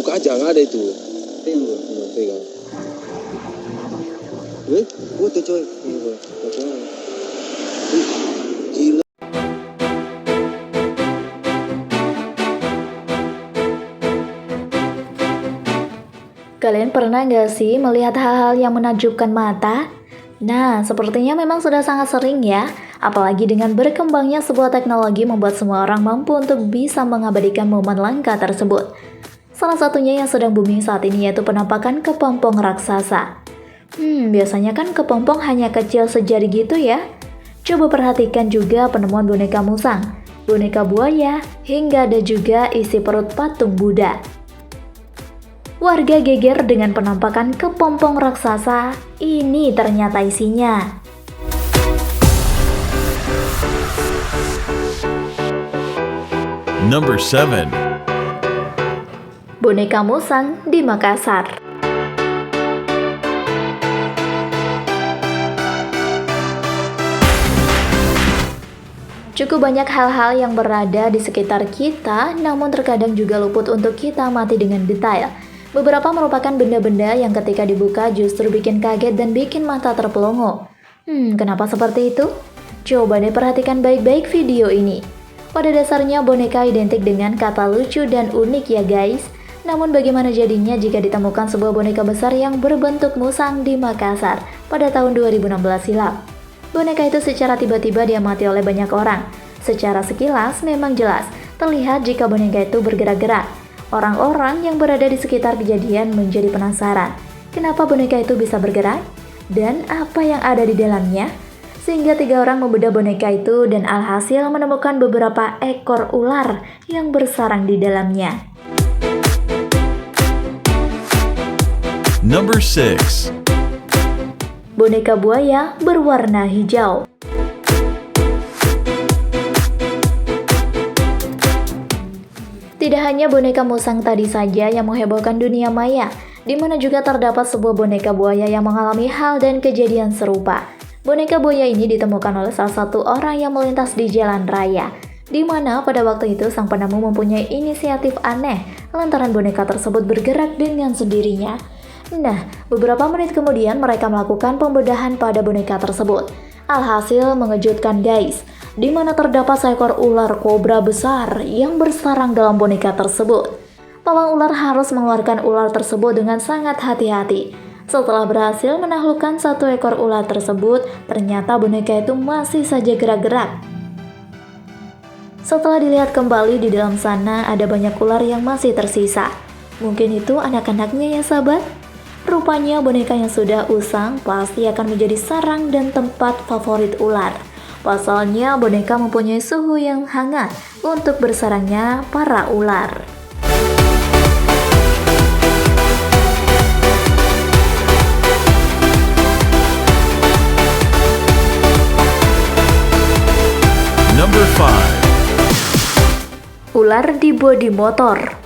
buka aja, nggak ada itu. Pegang bro. Pegang. Foto coy. Iya bro. Foto. Gila. Kalian pernah nggak sih melihat hal-hal yang menakjubkan mata? Nah, sepertinya memang sudah sangat sering ya. Apalagi dengan berkembangnya sebuah teknologi membuat semua orang mampu untuk bisa mengabadikan momen langka tersebut. Salah satunya yang sedang booming saat ini yaitu penampakan kepompong raksasa. Biasanya kan kepompong hanya kecil sejari gitu ya. Coba perhatikan juga penemuan boneka musang, boneka buaya, hingga ada juga isi perut patung Buddha. Warga geger dengan penampakan kepompong raksasa. Ini ternyata isinya. Number 7. Boneka musang di Makassar. Cukup banyak hal-hal yang berada di sekitar kita, namun terkadang juga luput untuk kita amati dengan detail. Beberapa merupakan benda-benda yang ketika dibuka justru bikin kaget dan bikin mata terpelongo. Kenapa seperti itu? Coba deh perhatikan baik-baik video ini. Pada dasarnya boneka identik dengan kata lucu dan unik ya guys. Namun bagaimana jadinya jika ditemukan sebuah boneka besar yang berbentuk musang di Makassar pada tahun 2016 silam? Boneka itu secara tiba-tiba diamati oleh banyak orang. Secara sekilas memang jelas terlihat jika boneka itu bergerak-gerak. Orang-orang yang berada di sekitar kejadian menjadi penasaran, kenapa boneka itu bisa bergerak dan apa yang ada di dalamnya. Sehingga 3 orang membedah boneka itu dan alhasil menemukan beberapa ekor ular yang bersarang di dalamnya. Number 6. Boneka buaya berwarna hijau. Tidak hanya boneka musang tadi saja yang menghebohkan dunia maya, di mana juga terdapat sebuah boneka buaya yang mengalami hal dan kejadian serupa. Boneka buaya ini ditemukan oleh salah satu orang yang melintas di jalan raya, di mana pada waktu itu sang penemu mempunyai inisiatif aneh lantaran boneka tersebut bergerak dengan sendirinya. Nah, beberapa menit kemudian mereka melakukan pembedahan pada boneka tersebut. Alhasil mengejutkan guys, di mana terdapat seekor ular kobra besar yang bersarang dalam boneka tersebut. Pawang ular harus mengeluarkan ular tersebut dengan sangat hati-hati. Setelah berhasil menaklukkan 1 ekor ular tersebut, ternyata boneka itu masih saja gerak-gerak. Setelah dilihat kembali di dalam sana ada banyak ular yang masih tersisa. Mungkin itu anak-anaknya ya sahabat? Rupanya boneka yang sudah usang pasti akan menjadi sarang dan tempat favorit ular. Pasalnya boneka mempunyai suhu yang hangat untuk bersarangnya para ular. Number 5. Ular di bodi motor.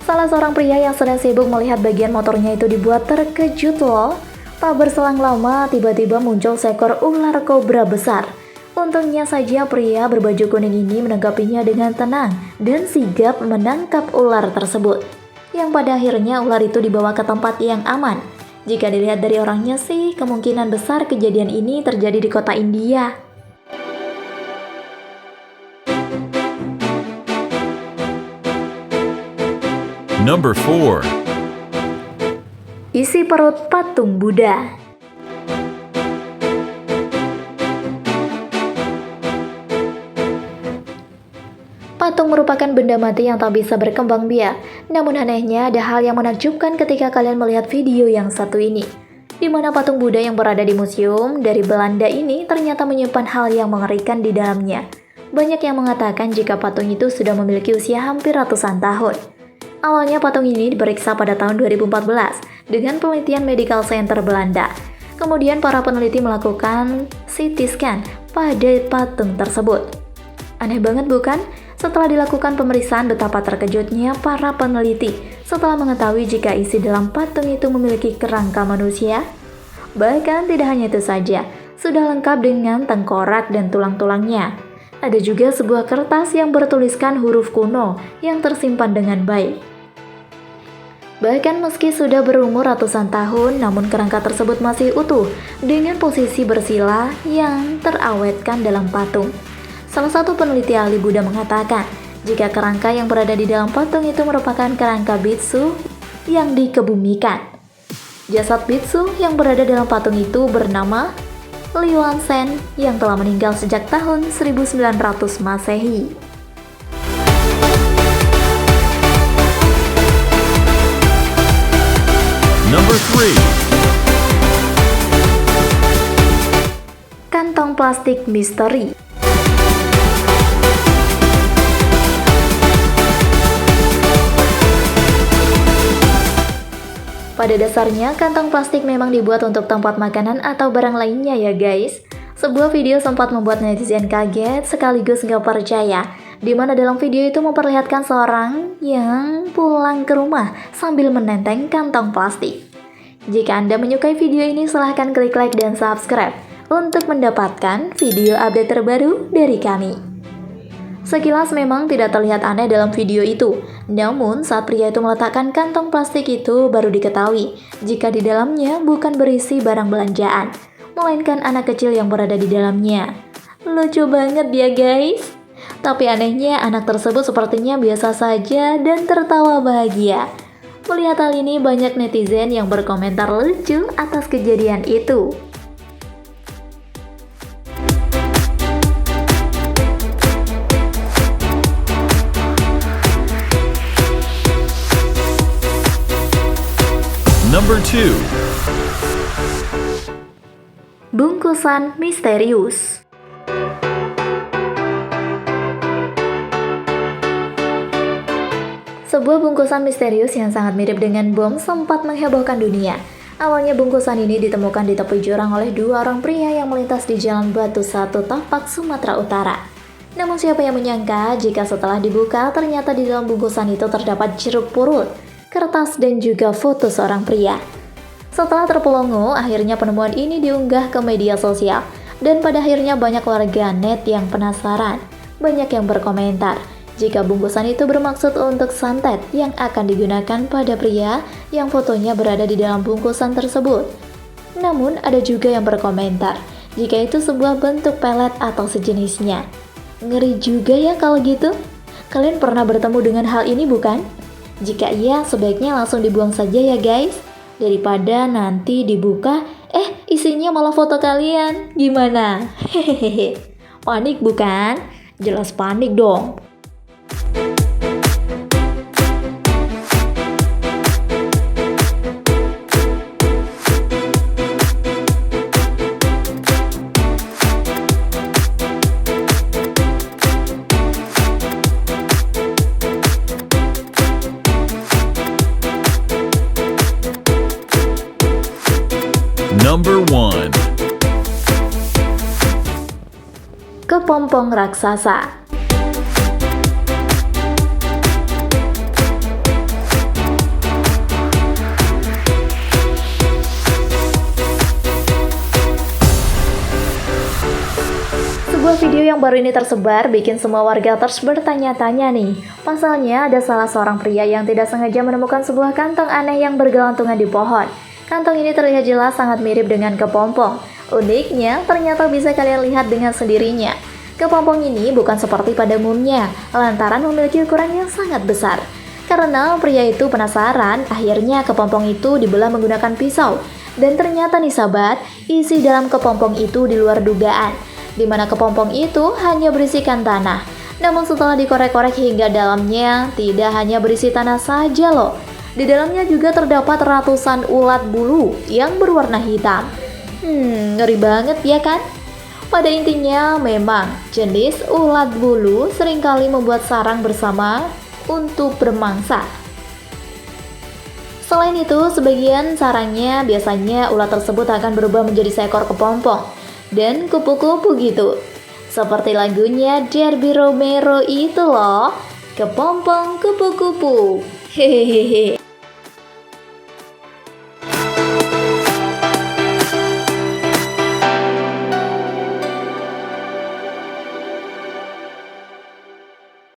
Salah seorang pria yang sedang sibuk melihat bagian motornya itu dibuat terkejut loh. Tak berselang lama, tiba-tiba muncul seekor ular kobra besar. Untungnya saja pria berbaju kuning ini menanggapinya dengan tenang dan sigap menangkap ular tersebut. Yang pada akhirnya ular itu dibawa ke tempat yang aman. Jika dilihat dari orangnya sih, kemungkinan besar kejadian ini terjadi di kota India. Number 4. Isi perut patung Buddha. Patung merupakan benda mati yang tak bisa berkembang biak. Namun anehnya ada hal yang menakjubkan ketika kalian melihat video yang satu ini, di mana patung Buddha yang berada di museum dari Belanda ini ternyata menyimpan hal yang mengerikan di dalamnya. Banyak yang mengatakan jika patung itu sudah memiliki usia hampir ratusan tahun. Awalnya patung ini diperiksa pada tahun 2014 dengan penelitian Medical Center Belanda. Kemudian para peneliti melakukan CT scan pada patung tersebut. Aneh banget bukan? Setelah dilakukan pemeriksaan, betapa terkejutnya para peneliti setelah mengetahui jika isi dalam patung itu memiliki kerangka manusia. Bahkan tidak hanya itu saja, sudah lengkap dengan tengkorak dan tulang-tulangnya. Ada juga sebuah kertas yang bertuliskan huruf kuno yang tersimpan dengan baik. Bahkan meski sudah berumur ratusan tahun, namun kerangka tersebut masih utuh dengan posisi bersila yang terawetkan dalam patung. Salah satu peneliti ahli Buddha mengatakan, jika kerangka yang berada di dalam patung itu merupakan kerangka biksu yang dikebumikan. Jasad biksu yang berada dalam patung itu bernama Liuan Shen yang telah meninggal sejak tahun 1900 Masehi. Number 3. Kantong plastik misteri. Pada dasarnya, kantong plastik memang dibuat untuk tempat makanan atau barang lainnya ya guys. Sebuah video sempat membuat netizen kaget sekaligus gak percaya, di mana dalam video itu memperlihatkan seorang yang pulang ke rumah sambil menenteng kantong plastik. Jika Anda menyukai video ini, silahkan klik like dan subscribe untuk mendapatkan video update terbaru dari kami. Sekilas memang tidak terlihat aneh dalam video itu, namun saat pria itu meletakkan kantong plastik itu baru diketahui jika di dalamnya bukan berisi barang belanjaan, melainkan anak kecil yang berada di dalamnya. Lucu banget ya guys. Tapi anehnya anak tersebut sepertinya biasa saja dan tertawa bahagia. Melihat hal ini banyak netizen yang berkomentar lucu atas kejadian itu. Number 2. Bungkusan misterius. Sebuah bungkusan misterius yang sangat mirip dengan bom sempat menghebohkan dunia. Awalnya bungkusan ini ditemukan di tepi jurang oleh dua orang pria yang melintas di Jalan Batu 1 Tapak, Sumatera Utara. Namun siapa yang menyangka jika setelah dibuka ternyata di dalam bungkusan itu terdapat jeruk purut, kertas dan juga foto seorang pria. Setelah terpelongo, akhirnya penemuan ini diunggah ke media sosial dan pada akhirnya banyak warga net yang penasaran. Banyak yang berkomentar jika bungkusan itu bermaksud untuk santet yang akan digunakan pada pria yang fotonya berada di dalam bungkusan tersebut. Namun ada juga yang berkomentar jika itu sebuah bentuk pelet atau sejenisnya. Ngeri juga ya kalau gitu. Kalian pernah bertemu dengan hal ini bukan? Jika iya, sebaiknya langsung dibuang saja ya guys, daripada nanti dibuka, isinya malah foto kalian. Gimana? Hehehe. Panik bukan? Jelas panik dong. Number 1. Kepompong raksasa. Sebuah video yang baru ini tersebar bikin semua warga terus bertanya-tanya nih. Pasalnya ada salah seorang pria yang tidak sengaja menemukan sebuah kantong aneh yang bergelantungan di pohon. Kantong ini terlihat jelas sangat mirip dengan kepompong. Uniknya, ternyata bisa kalian lihat dengan sendirinya. Kepompong ini bukan seperti pada umumnya, lantaran memiliki ukuran yang sangat besar. Karena pria itu penasaran, akhirnya kepompong itu dibelah menggunakan pisau. Dan ternyata nih sahabat, isi dalam kepompong itu di luar dugaan, di mana kepompong itu hanya berisikan tanah. Namun setelah dikorek-korek hingga dalamnya, tidak hanya berisi tanah saja loh. Di dalamnya juga terdapat ratusan ulat bulu yang berwarna hitam. Ngeri banget ya kan? Pada intinya memang jenis ulat bulu seringkali membuat sarang bersama untuk bermangsa. Selain itu, sebagian sarangnya biasanya ulat tersebut akan berubah menjadi seekor kepompong dan kupu-kupu gitu. Seperti lagunya Derby Romero itu loh, kepompong kupu-kupu. Hehehe.